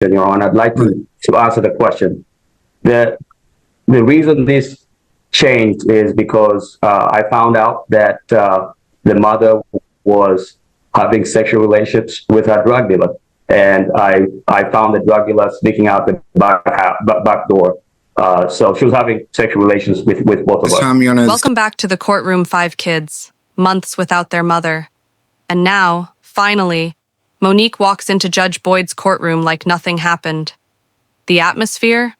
Your Honor. I'd like to answer the question. The reason this changed is because I found out that the mother was having sexual relationships with her drug dealer, and I found the drug dealer sneaking out the back door. So she was having sexual relations with both of us. Welcome back to the courtroom, 5 kids, months without their mother. And now, finally, Monique walks into Judge Boyd's courtroom like nothing happened. The atmosphere?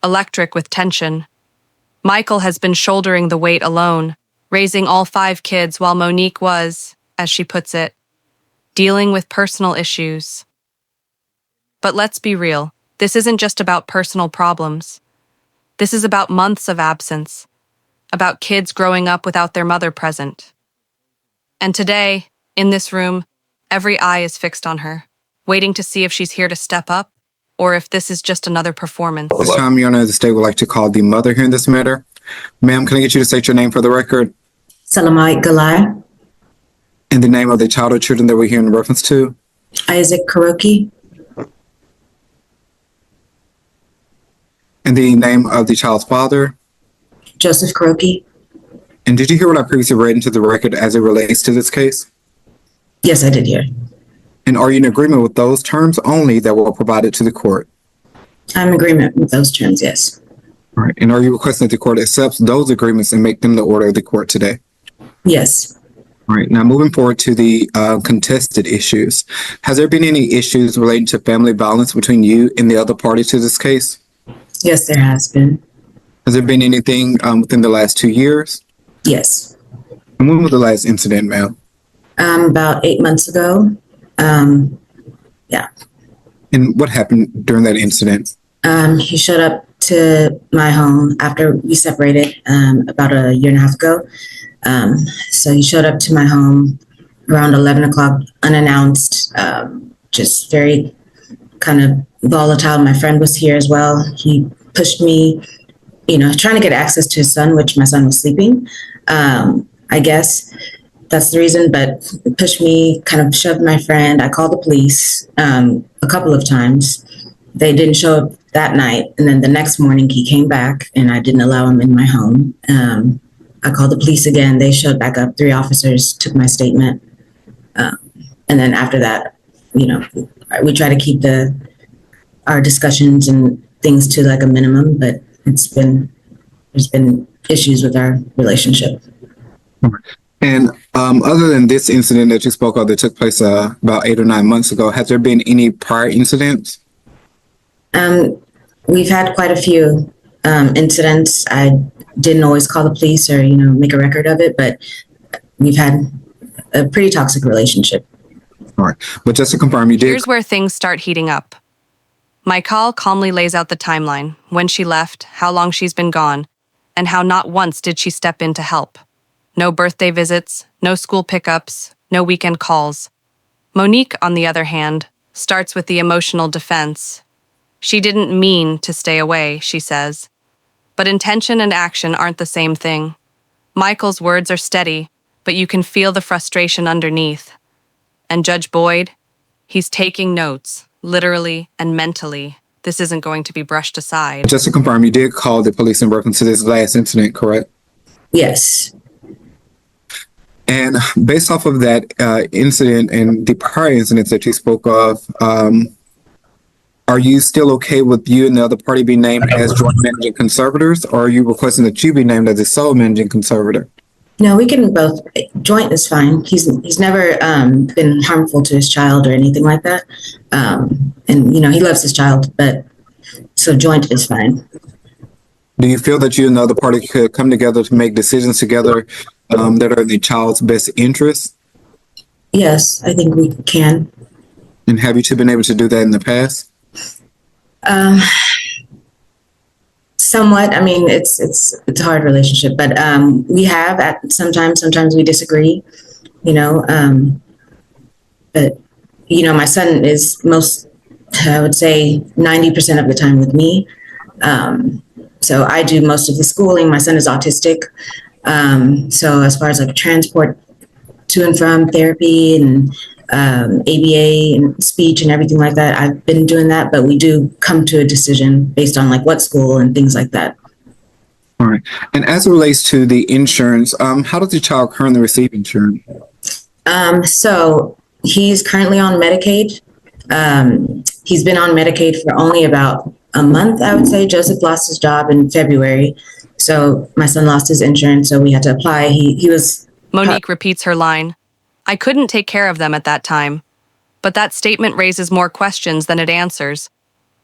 Electric with tension. Michael has been shouldering the weight alone, raising all 5 kids while Monique was, as she puts it, dealing with personal issues. But let's be real, this isn't just about personal problems. This is about months of absence, about kids growing up without their mother present. And today, in this room, every eye is fixed on her, waiting to see if she's here to step up, or if this is just another performance. This time, Your Honor, the state would like to call the mother here in this matter. Ma'am, can I get you to state your name for the record? Salamite Galai. And the name of the child or children that we're here in reference to? Isaac Kuroki. And the name of the child's father? Joseph Kuroki. And did you hear what I previously read into the record as it relates to this case? Yes, I did hear. And are you in agreement with those terms only that were provided to the court? I'm in agreement with those terms, yes. All right. And are you requesting that the court accepts those agreements and make them the order of the court today? Yes. All right. Now, moving forward to the contested issues. Has there been any issues relating to family violence between you and the other party to this case? Yes, there has been. Has there been anything within the last 2 years? Yes. And when was the last incident, ma'am? About 8 months ago. Yeah. And what happened during that incident? He showed up to my home after we separated about 1.5 years ago. So he showed up to my home around 11 o'clock unannounced, just very kind of volatile. My friend was here as well. He pushed me, trying to get access to his son, which my son was sleeping. I guess that's the reason, but pushed me, kind of shoved my friend. I called the police a couple of times. They didn't show up that night. And then the next morning he came back and I didn't allow him in my home. I called the police again. They showed back up. 3 officers took my statement. And then after that, we try to keep our discussions and things to like a minimum, but there's been issues with our relationship. And other than this incident that you spoke of that took place about 8 or 9 months ago, has there been any prior incidents? We've had quite a few incidents. I didn't always call the police or, make a record of it, but we've had a pretty toxic relationship. All right. But just to confirm, you did. Here's where things start heating up. Michael calmly lays out the timeline, when she left, how long she's been gone, and how not once did she step in to help. No birthday visits, no school pickups, no weekend calls. Monique, on the other hand, starts with the emotional defense. She didn't mean to stay away, she says. But intention and action aren't the same thing. Michael's words are steady, but you can feel the frustration underneath. And Judge Boyd, he's taking notes, literally and mentally. This isn't going to be brushed aside. Just to confirm, you did call the police in reference to this last incident, correct? Yes. And based off of that incident and the prior incidents that you spoke of, are you still okay with you and the other party being named as joint managing conservators, or are you requesting that you be named as the sole managing conservator? No, we can both. Joint is fine. He's never been harmful to his child or anything like that. And, he loves his child, but so joint is fine. Do you feel that you and the other party could come together to make decisions together that are in the child's best interest? Yes, I think we can. And have you two been able to do that in the past? Somewhat. I mean, it's a hard relationship, but we have sometimes we disagree, but my son is I would say 90% of the time with me. So I do most of the schooling. My son is autistic. So as far as like transport to and from therapy and ABA and speech and everything like that. I've been doing that, but we do come to a decision based on like what school and things like that. All right. And as it relates to the insurance, how does the child currently receive insurance? So he's currently on Medicaid. He's been on Medicaid for only about a month, I would say. Joseph lost his job in February. So my son lost his insurance, so we had to apply. He was... Monique repeats her line. I couldn't take care of them at that time. But that statement raises more questions than it answers.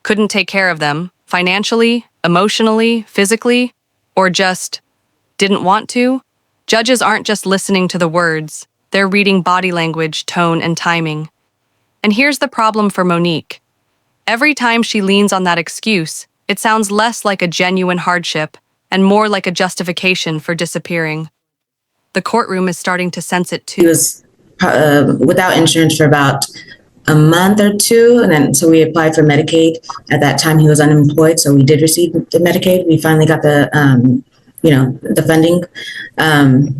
Couldn't take care of them, financially, emotionally, physically, or just didn't want to? Judges aren't just listening to the words. They're reading body language, tone, and timing. And here's the problem for Monique. Every time she leans on that excuse, it sounds less like a genuine hardship and more like a justification for disappearing. The courtroom is starting to sense it too. He was without insurance for about a month or two, and then so we applied for Medicaid. At that time, he was unemployed, so we did receive the Medicaid. We finally got the the funding,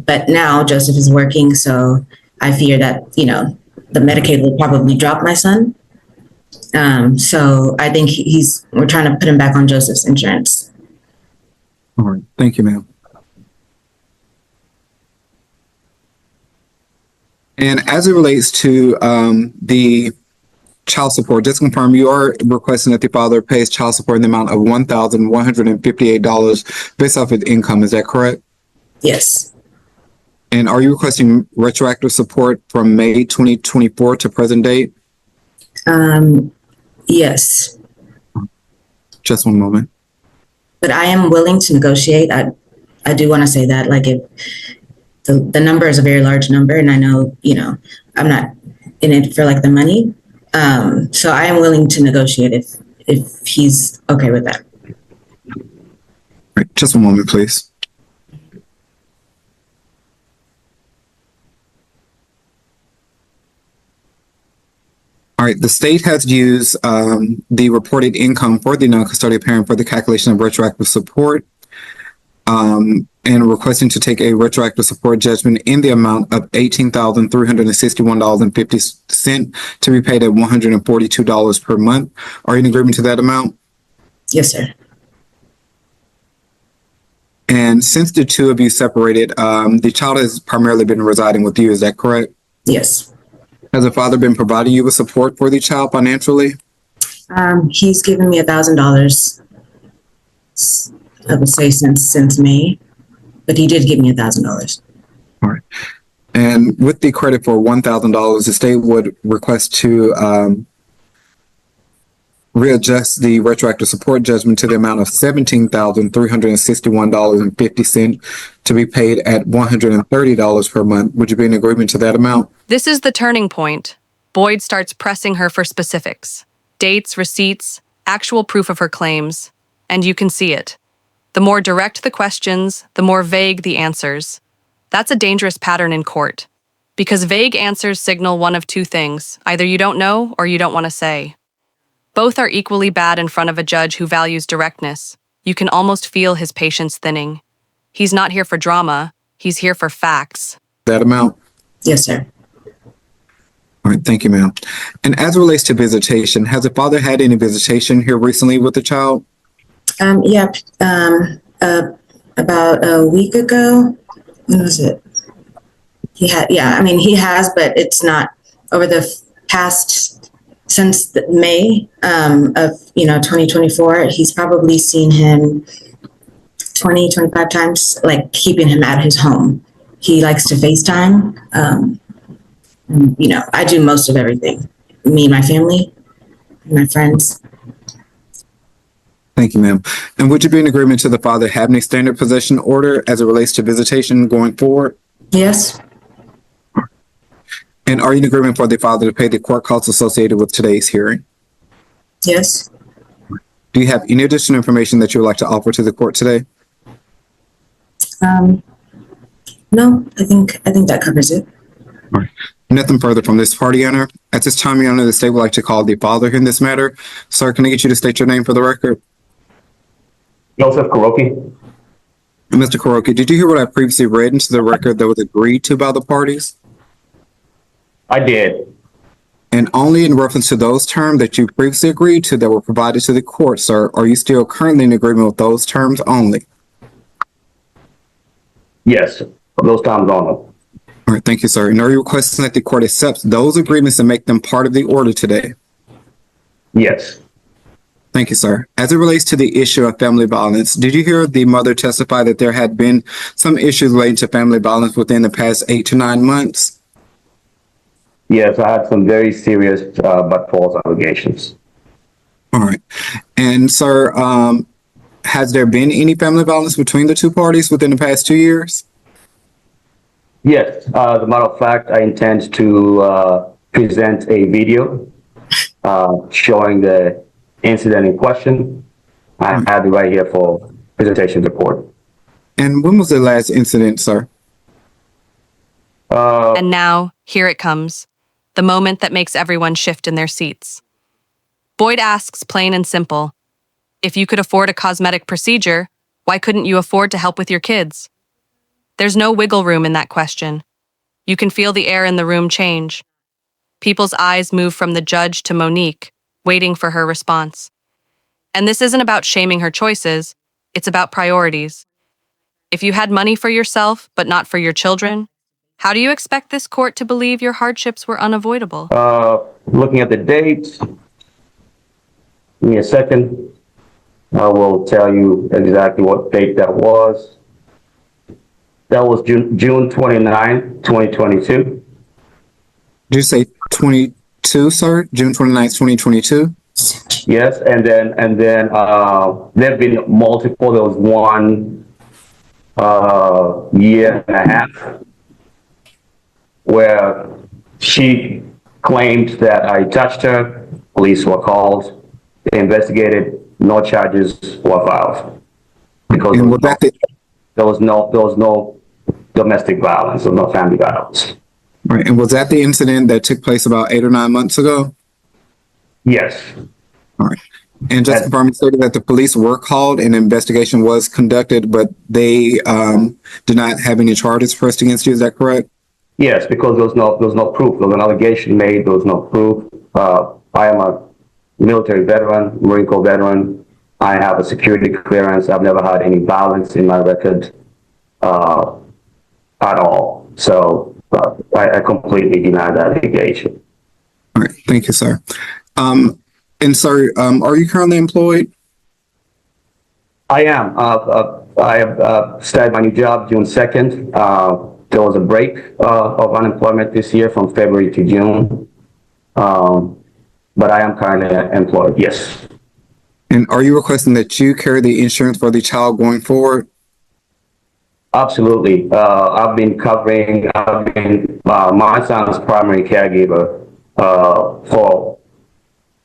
but now Joseph is working, so I fear that the Medicaid will probably drop my son. So I think we're trying to put him back on Joseph's insurance. All right. Thank you, ma'am. And as it relates to the child support, just confirm you are requesting that the father pays child support in the amount of $1,158 based off his income. Is that correct? Yes. And are you requesting retroactive support from May 2024 to present date? Yes. Just one moment. But I am willing to negotiate. I do want to say that, like, if the number is a very large number, and I know, I'm not in it for like the money. So I am willing to negotiate if he's okay with that. Right, just one moment, please. All right, the state has used the reported income for the non-custodial parent for the calculation of retroactive support. And requesting to take a retroactive support judgment in the amount of $18,361.50 to be paid at $142 per month. Are you in agreement to that amount? Yes, sir. And since the two of you separated, the child has primarily been residing with you. Is that correct? Yes. Has the father been providing you with support for the child financially? He's given me $1,000. I would say since May, but he did give me $1,000. All right. And with the credit for $1,000, the state would request to readjust the retroactive support judgment to the amount of $17,361.50 to be paid at $130 per month. Would you be in agreement to that amount? This is the turning point. Boyd starts pressing her for specifics. Dates, receipts, actual proof of her claims. And you can see it. The more direct the questions, the more vague the answers. That's a dangerous pattern in court, because vague answers signal one of two things. Either you don't know or you don't want to say. Both are equally bad in front of a judge who values directness. You can almost feel his patience thinning. He's not here for drama. He's here for facts. That amount? Yes, sir. All right. Thank you, ma'am. And as it relates to visitation, has the father had any visitation here recently with the child? Yeah. About a week ago. When was it? He has, but it's not over the past, since May of 2024. He's probably seen him 20, 25 times, like keeping him at his home. He likes to FaceTime. I do most of everything. Me and my family, my friends. Thank you, ma'am. And would you be in agreement to the father having a standard possession order as it relates to visitation going forward? Yes. And are you in agreement for the father to pay the court costs associated with today's hearing? Yes. Do you have any additional information that you would like to offer to the court today? No, I think that covers it. All right. Nothing further from this party owner. At this time, Your Honor, the state would like to call the father in this matter. Sir, can I get you to state your name for the record? Joseph Kuroki. And Mr. Kuroki, did you hear what I previously read into the record that was agreed to by the parties? I did. And only in reference to those terms that you previously agreed to that were provided to the court, sir, are you still currently in agreement with those terms only? Yes, those times on them. All right, thank you, sir. And are you requesting that the court accepts those agreements and make them part of the order today? Yes. Thank you, sir. As it relates to the issue of family violence, did you hear the mother testify that there had been some issues relating to family violence within the past 8 to 9 months? Yes, I had some very serious but false allegations. All right. And, sir, has there been any family violence between the two parties within the past 2 years? Yes, as a matter of fact, I intend to present a video showing the incident in question. I have it right here for presentation report. And when was the last incident, sir? And now, here it comes, the moment that makes everyone shift in their seats. Boyd asks plain and simple, if you could afford a cosmetic procedure, why couldn't you afford to help with your kids? There's no wiggle room in that question. You can feel the air in the room change. People's eyes move from the judge to Monique, waiting for her response. And this isn't about shaming her choices, it's about priorities. If you had money for yourself, but not for your children, how do you expect this court to believe your hardships were unavoidable? Looking at the dates, give me a second. I will tell you exactly what date that was. That was June 29, 2022. Did you say 22, sir? June 29th, 2022? Yes, and then there have been multiple. There was one year and a half where she claimed that I touched her. Police were called. They investigated. No charges were filed because And was that there was no domestic violence or no family violence. right? And was that the incident that took place about 8 or 9 months ago? Yes. All right. And just confirm, stated that the police were called and an investigation was conducted, but they did not have any charges pressed against you. Is that correct? Yes, because there was no proof. There was an allegation made. There was no proof. I am a military veteran, Marine Corps veteran. I have a security clearance. I've never had any violence in my record at all. So I completely deny that allegation. All right. Thank you, sir. And sir, are you currently employed? I am. I have started my new job June 2nd. There was a break of unemployment this year from February to June. But I am currently employed, yes. And are you requesting that you carry the insurance for the child going forward? Absolutely. I've been my son's primary caregiver for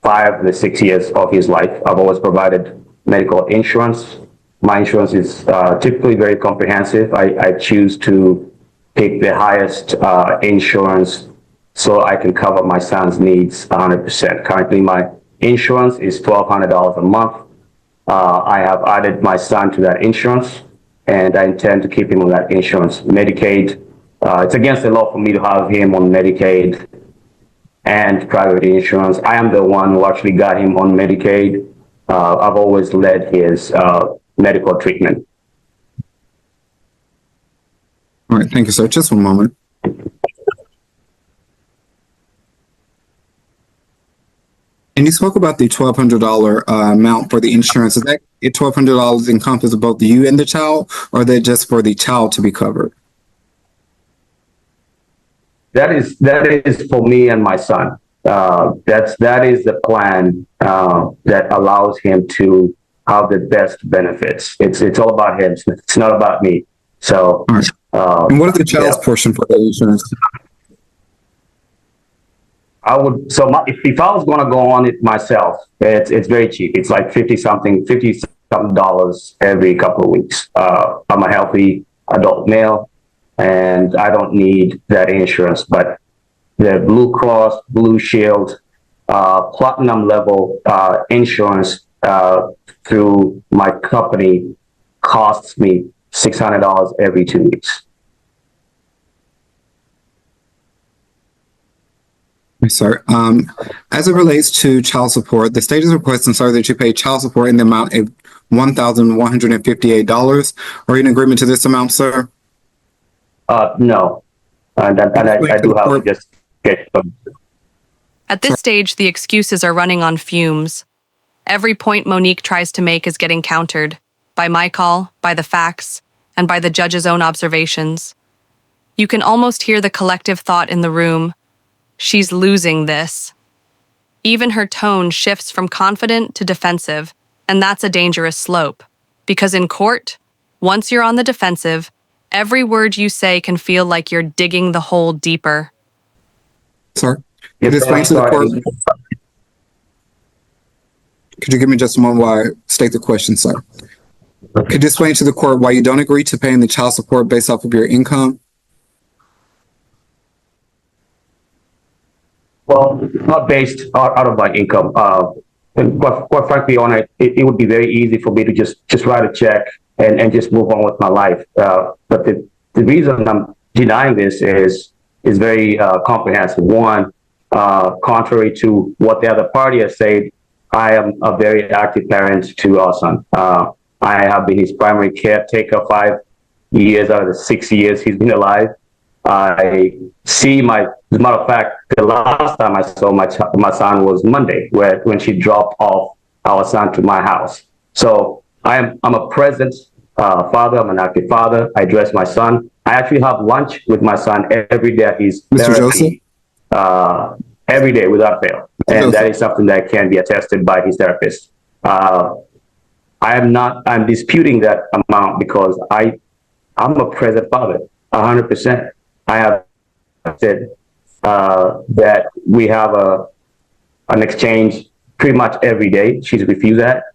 5 to 6 years of his life. I've always provided medical insurance. My insurance is typically very comprehensive. I choose to pick the highest insurance so I can cover my son's needs 100%. Currently, my insurance is $1,200 a month. I have added my son to that insurance, and I intend to keep him on that insurance. Medicaid, it's against the law for me to have him on Medicaid and private insurance. I am the one who actually got him on Medicaid. I've always led his medical treatment. All right. Thank you, sir. Just one moment. And you spoke about the $1,200 amount for the insurance. Is that $1,200 encompass both you and the child, or is that just for the child to be covered? That is for me and my son. That is the plan that allows him to have the best benefits. It's all about him. It's not about me. So, right. And what is the child's portion for the insurance? I would, if I was going to go on it myself, it's very cheap. It's like $50 something every couple of weeks. I'm a healthy adult male and I don't need that insurance, but the Blue Cross, Blue Shield, platinum level insurance through my company costs me $600 every 2 weeks. Yes, sir. As it relates to child support, the state is requesting, sir, that you pay child support in the amount of $1,158. Are you in agreement to this amount, sir? No. And I do have to just get some. At this stage, the excuses are running on fumes. Every point Monique tries to make is getting countered by my call, by the facts, and by the judge's own observations. You can almost hear the collective thought in the room. She's losing this. Even her tone shifts from confident to defensive, and that's a dangerous slope. Because in court, once you're on the defensive, every word you say can feel like you're digging the hole deeper. Sir, could you give me just a moment while I state the question, sir? Could you explain to the court why you don't agree to paying the child support based off of your income? Well, not based out of my income. And quite frankly, on it would be very easy for me to just write a check and just move on with my life. But the reason I'm denying this is very comprehensive. One, contrary to what the other party has said, I am a very active parent to our son. I have been his primary caretaker 5 years out of the 6 years he's been alive. I see as a matter of fact, the last time I saw my son was Monday, when she dropped off our son to my house. So I'm a present father. I'm an active father. I dress my son. I actually have lunch with my son every day at his therapy, every day without fail. And that is something that can be attested by his therapist. I'm disputing that amount because I'm a present father, 100%. I have said that we have an exchange pretty much every day. She's refused that.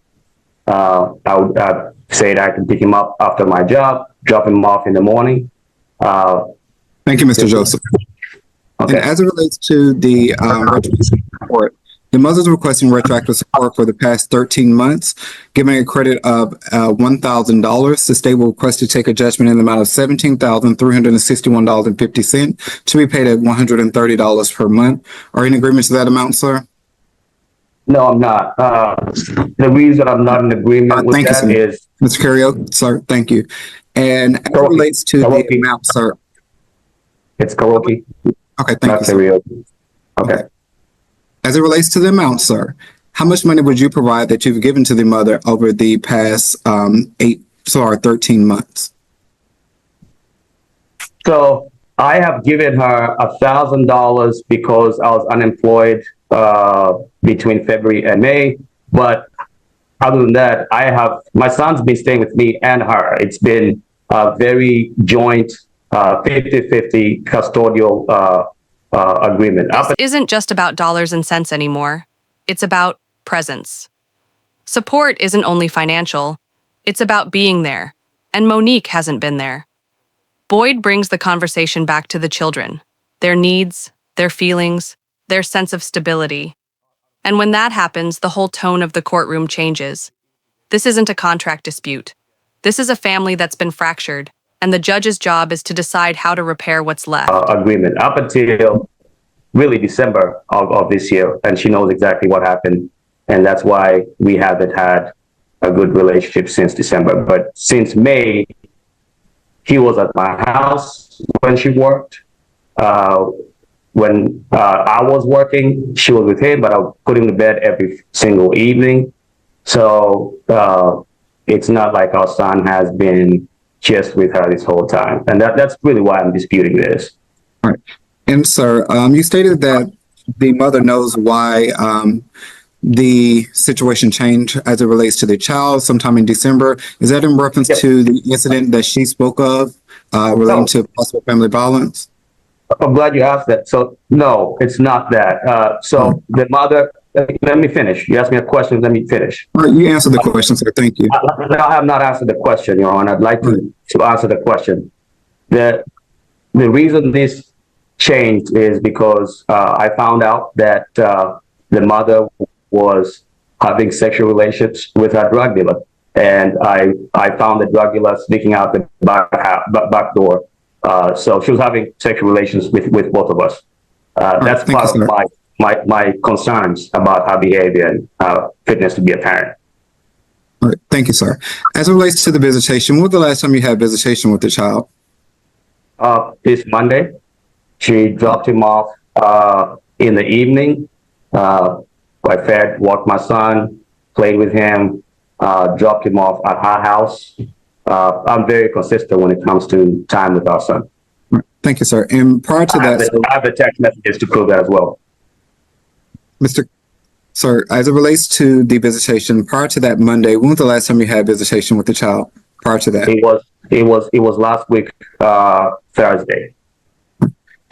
I would say that I can pick him up after my job, drop him off in the morning. Thank you, Mr. Joseph. Okay. And as it relates to the retroactive support, the mother's requesting retroactive support for the past 13 months, giving a credit of $1,000. The state will request to take a judgment in the amount of $17,361.50 to be paid at $130 per month. Are you in agreement to that amount, sir? No, I'm not. The reason I'm not in agreement with that is... Mr. Carriot, sir, thank you. And as it relates to the amount, sir... It's karaoke. Okay, thank you, sir. Okay. As it relates to the amount, sir, how much money would you provide that you've given to the mother over the past 13 months? So I have given her $1,000 because I was unemployed between February and May. But other than that, my son's been staying with me and her. It's been a very joint 50-50 custodial agreement. This isn't just about dollars and cents anymore. It's about presence. Support isn't only financial. It's about being there. And Monique hasn't been there. Boyd brings the conversation back to the children, their needs, their feelings, their sense of stability. And when that happens, the whole tone of the courtroom changes. This isn't a contract dispute. This is a family that's been fractured, and the judge's job is to decide how to repair what's left. Agreement up until really December of this year, and she knows exactly what happened, and that's why we haven't had a good relationship since December. But since May, he was at my house when she worked. When I was working, she was with him, but I would put him to bed every single evening. So it's not like our son has been just with her this whole time. And that's really why I'm disputing this. All right. And sir, you stated that the mother knows why the situation changed as it relates to the child sometime in December. Is that in reference to the incident that she spoke of relating to possible family violence? I'm glad you asked that. So no, it's not that. The mother, let me finish. You asked me a question, let me finish. All right, you answered the question, sir. Thank you. I have not answered the question, Your Honor. I'd like to answer the question. The reason this changed is because I found out that the mother was having sexual relations with her drug dealer. And I found the drug dealer sneaking out the back door. So she was having sexual relations with both of us. That's part of my my concerns about her behavior and fitness to be a parent. All right, thank you, sir. As it relates to the visitation, when was the last time you had visitation with the child? This Monday, she dropped him off in the evening. I fed, walked my son, played with him, dropped him off at her house. I'm very consistent when it comes to time with our son. Thank you, sir. And prior to that, I have the text messages to prove that as well. Sir, as it relates to the visitation, prior to that Monday, when was the last time you had visitation with the child? Prior to that, It was last week Thursday.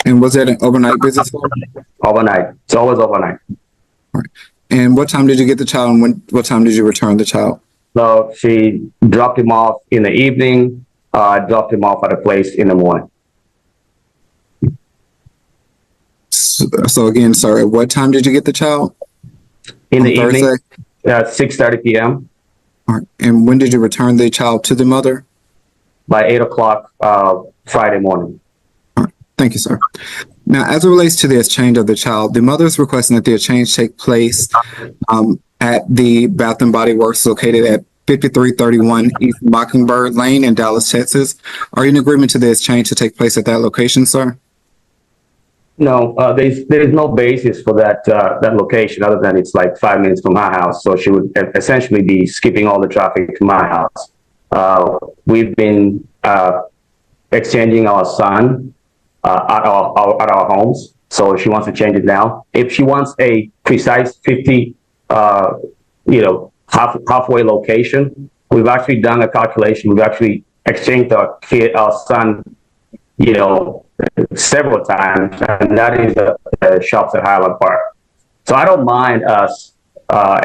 And was that an overnight visit? Overnight. It's always overnight. All right. And what time did you get the child, and what time did you return the child? So she dropped him off in the evening. Dropped him off at a place in the morning. So again, sir, at what time did you get the child? In the Thursday? evening, 6:30 p.m. All right. And when did you return the child to the mother? By 8 o'clock Friday morning. All right. Thank you, sir. Now, as it relates to the exchange of the child, the mother is requesting that the exchange take place at the Bath and Body Works located at 5331 East Mockingbird Lane in Dallas, Texas. Are you in agreement to the exchange to take place at that location, sir? No, there's no basis for that location other than it's like 5 minutes from my house. So she would essentially be skipping all the traffic to my house. We've been exchanging our son at our homes. So she wants to change it now. If she wants a precise 50, halfway location, we've actually done a calculation. We've actually exchanged our son, several times, and that is the shops at Highland Park. So I don't mind us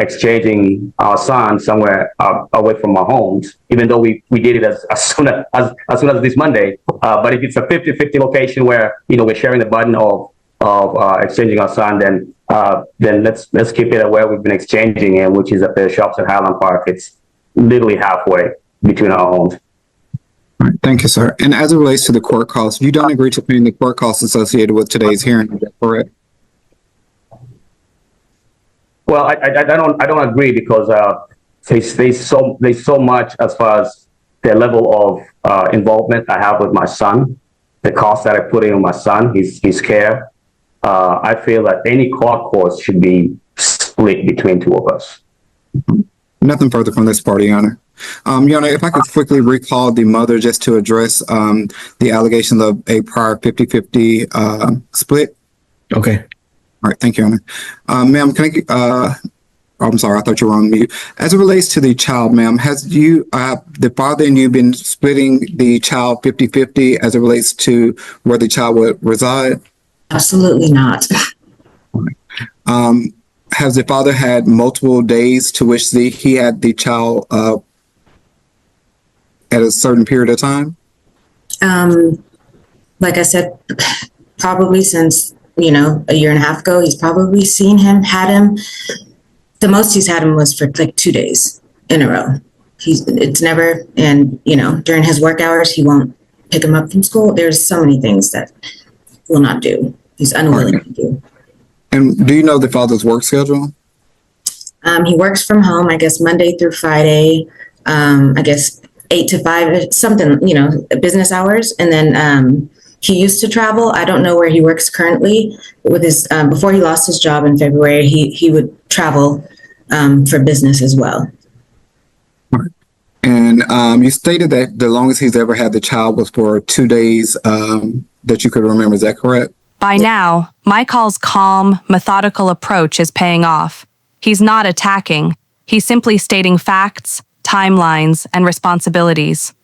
exchanging our son somewhere away from our homes, even though we did it as soon as this Monday. But if it's a 50-50 location where we're sharing the burden of exchanging our son, then let's keep it where we've been exchanging him, which is at the shops at Highland Park. It's literally halfway between our homes. All right, thank you, sir. And as it relates to the court costs, you don't agree to paying the court costs associated with today's hearing, is that correct? Well, I don't agree because there's so much as far as the level of involvement I have with my son, the cost that I put in on my son, his care. I feel that any court costs should be split between two of us. Nothing further from this party, Your Honor. Your Honor, if I could quickly recall the mother just to address the allegations of a prior 50-50 split. Okay. All right, thank you, Your Honor. Ma'am, can I I'm sorry, I thought you were on mute. As it relates to the child, ma'am, has the father and you been splitting the child 50-50 as it relates to where the child would reside? Absolutely not. Has the father had multiple days to which he had the child at a certain period of time? Like I said, probably since, a year and a half ago, he's probably had him. The most he's had him was for like 2 days in a row. It's never, and, during his work hours, he won't pick him up from school. There's so many things that he will not do. He's unwilling to do. And do you know the father's work schedule? He works from home, I guess, Monday through Friday, I guess 8 to 5, something, business hours. And then he used to travel. I don't know where he works currently. With his before he lost his job in February, he would travel for business as well. All right. And you stated that the longest he's ever had the child was for 2 days that you could remember. Is that correct? By now, Michael's calm, methodical approach is paying off. He's not attacking. He's simply stating facts, timelines, and responsibilities.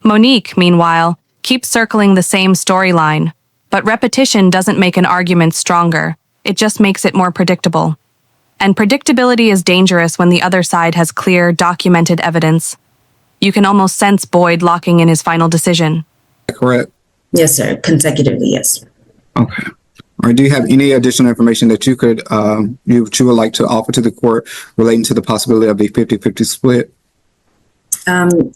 Monique, meanwhile, keeps circling the same storyline, but repetition doesn't make an argument stronger. It just makes it more predictable. And predictability is dangerous when the other side has clear, documented evidence. You can almost sense Boyd locking in his final decision. Correct. Yes, sir. Consecutively, yes. Okay. All right. Do you have any additional information that you could you would like to offer to the court relating to the possibility of the 50-50 split? No,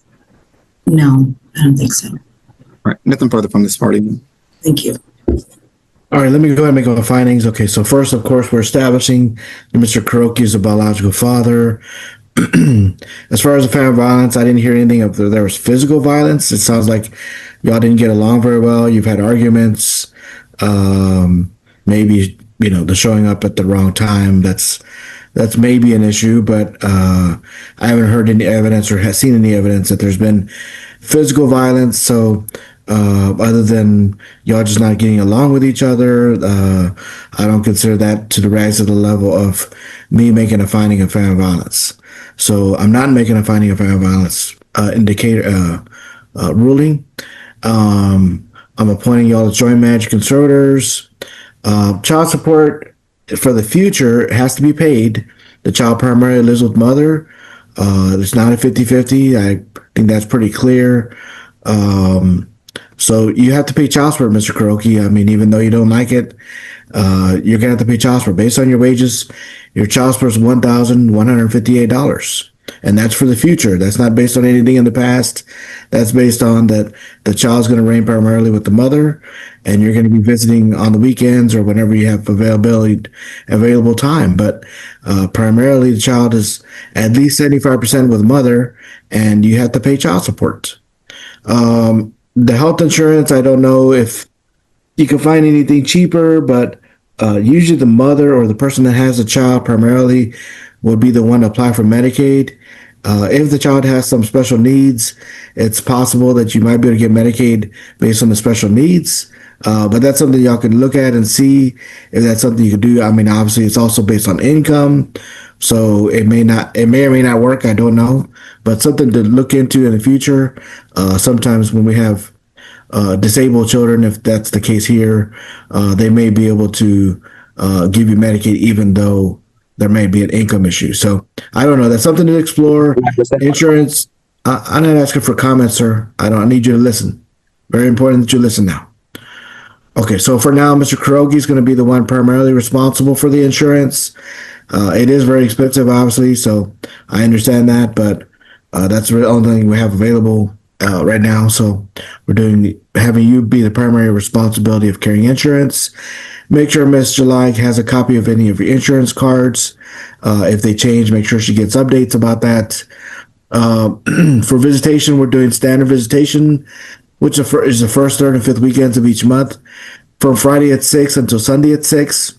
I don't think so. All right. Nothing further from this party. Thank you. All right, let me go ahead and make all the findings. Okay, so first, of course, we're establishing that Mr. Kuroki is a biological father. As far as the family violence, I didn't hear anything of there was physical violence. It sounds like y'all didn't get along very well. You've had arguments. Maybe the showing up at the wrong time. That's maybe an issue, but I haven't heard any evidence or has seen any evidence that there's been physical violence. So other than y'all just not getting along with each other, I don't consider that to rise to the level of me making a finding of family violence. So I'm not making a finding of family violence ruling. I'm appointing y'all as joint managed conservators. Child support for the future has to be paid. The child primarily lives with mother. It's not a 50-50. I think that's pretty clear. So you have to pay child support, Mr. Kuroki. I mean, even though you don't like it, you're gonna have to pay child support based on your wages. Your child support is $1,158, and that's for the future. That's not based on anything in the past. That's based on that the child's going to reign primarily with the mother, and you're going to be visiting on the weekends or whenever you have available time. But primarily, the child is at least 75% with mother, and you have to pay child support. The health insurance, I don't know if you can find anything cheaper, but usually the mother or the person that has a child primarily would be the one to apply for Medicaid. If the child has some special needs, it's possible that you might be able to get Medicaid based on the special needs. But that's something y'all can look at and see if that's something you can do. I mean, obviously, it's also based on income, so it may or may not work. I don't know, but something to look into in the future. Sometimes when we have disabled children, if that's the case here, they may be able to give you Medicaid even though there may be an income issue. So I don't know. That's something to explore. Insurance. I'm not asking for comments, sir. I need you to listen. Very important that you listen now. Okay, so for now, Mr. Kurogi is going to be the one primarily responsible for the insurance. It is very expensive, obviously, so I understand that, but that's the only thing we have available right now. So we're having you be the primary responsibility of carrying insurance. Make sure Miss July has a copy of any of your insurance cards. If they change, make sure she gets updates about that. For visitation, we're doing standard visitation, which is the first, third, and fifth weekends of each month, from Friday at 6 until Sunday at 6.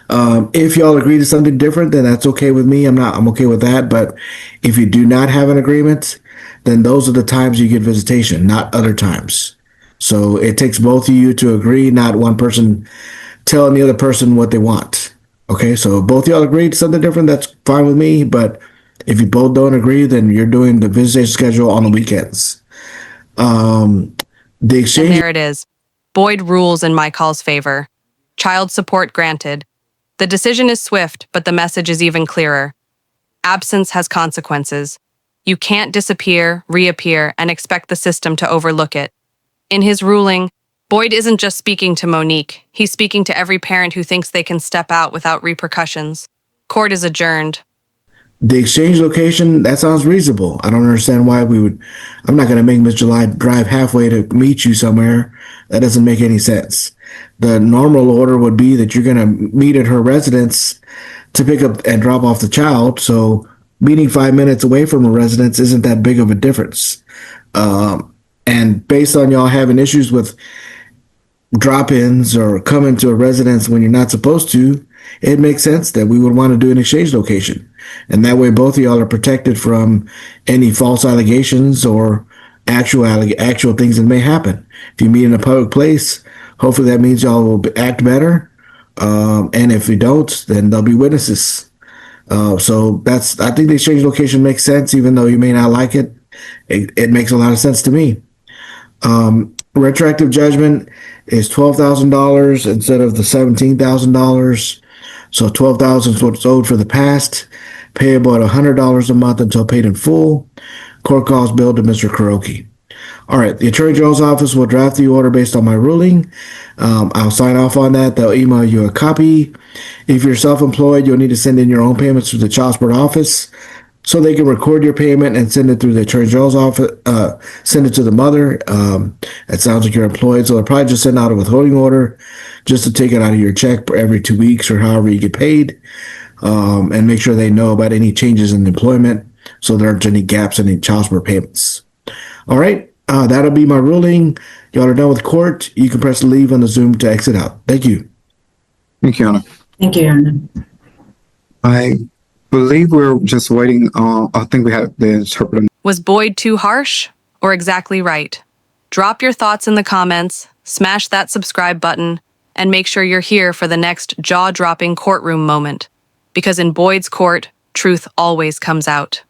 If y'all agree to something different, then that's okay with me. I'm okay with that. But if you do not have an agreement, then those are the times you get visitation, not other times. So it takes both of you to agree, not one person telling the other person what they want. Okay, so both y'all agree to something different, that's fine with me. But if you both don't agree, then you're doing the visitation schedule on the weekends. The exchange. And there it is. Boyd rules in my call's favor. Child support granted. The decision is swift, but the message is even clearer. Absence has consequences. You can't disappear, reappear, and expect the system to overlook it. In his ruling, Boyd isn't just speaking to Monique. He's speaking to every parent who thinks they can step out without repercussions. Court is adjourned. The exchange location, that sounds reasonable. I don't understand why I'm not going to make Miss July drive halfway to meet you somewhere. That doesn't make any sense. The normal order would be that you're going to meet at her residence to pick up and drop off the child. So meeting 5 minutes away from her residence isn't that big of a difference. And based on y'all having issues with drop-ins or coming to a residence when you're not supposed to, it makes sense that we would want to do an exchange location. And that way both of y'all are protected from any false allegations or actual things that may happen. If you meet in a public place, hopefully that means y'all will act better. And if you don't, then there'll be witnesses. So I think the exchange location makes sense, even though you may not like it. It makes a lot of sense to me. Retroactive judgment is $12,000 instead of the $17,000. So $12,000 is what's owed for the past, payable at $100 a month until paid in full. Court calls billed to Mr. Kuroki. All right, the Attorney General's office will draft the order based on my ruling. I'll sign off on that. They'll email you a copy. If you're self-employed, you'll need to send in your own payments to the child support office. so they can record your payment and send it through the attorney general's office, send it to the mother. It sounds like you're employed, so they'll probably just send out a withholding order just to take it out of your check for every 2 weeks or however you get paid, and make sure they know about any changes in employment so there aren't any gaps in any child support payments. All right, that'll be my ruling. Y'all are done with court. You can press leave on the Zoom to exit out. Thank you. Thank you, Your Honor. Thank you, Your Honor. I believe we're just waiting on, I think we have the interpreter. Was Boyd too harsh or exactly right? Drop your thoughts in the comments, smash that subscribe button, and make sure you're here for the next jaw-dropping courtroom moment. Because in Boyd's court, truth always comes out.